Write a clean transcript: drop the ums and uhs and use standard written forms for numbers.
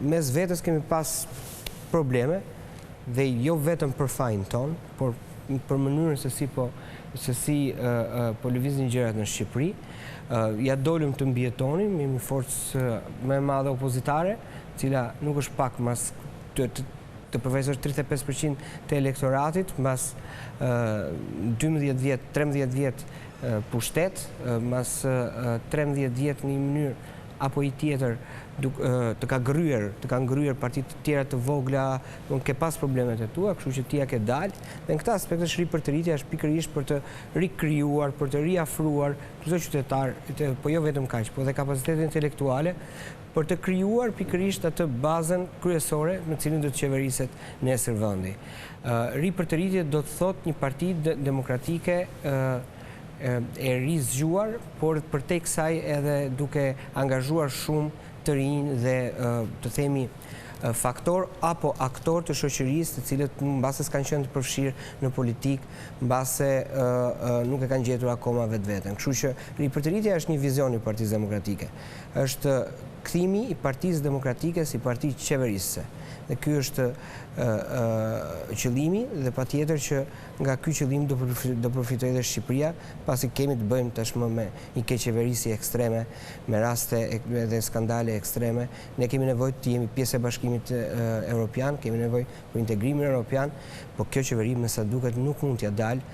mes vetës kemi pas probleme, dhe jo vetëm për fajin ton, por për mënyrën se si po lëvizin gjërat në Shqipëri. Ja dolëm të mbjetonim, jemi forcë më e madhe opozitare, cila nuk është pak mas të përvejsër 35% të elektoratit, mas 12 vjet, 13 vjet pushtet, mas 13 vjet në një mënyrë apo i tjetër të ka ngryer partitë të tjera të vogla, ke pas problemet e tua, kështu që tia ke dalë. Dhe në këta aspekt është ripërtëritja është pikërisht për të rikrijuar, për të riafruar çdo qytetar, po jo vetëm kaq, po dhe kapacitetin intelektuale për të krijuar pikërisht atë bazën kryesore në cilin do të qeveriset nesër vendi. Ripërtëritje do të thotë një parti demokratike e rizgjuar, por përtej kësaj edhe duke angazhuar shumë të rinj dhe të themi faktor apo aktor të shoqërisë, të cilët mbase s'kanë qenë të përfshirë në politikë, mbase nuk e kanë gjetur akoma vetveten. Kështu që ripërtëritja është një vizion i Partisë Demokratike. Është kthimi i Partisë Demokratike si parti qeverisëse. Dhe ky është qëllimi dhe patjetër që nga ky qëllim do përfitojë dhe Shqipëria, pasi kemi të bëjmë tashmë me një keqeverisi ekstreme, me raste dhe skandale ekstreme. Ne kemi nevojë të jemi pjesë e Bashkimit Evropian, kemi nevojë për integrimin evropian, por kjo qeveri me sa duket nuk mund t'ja dalë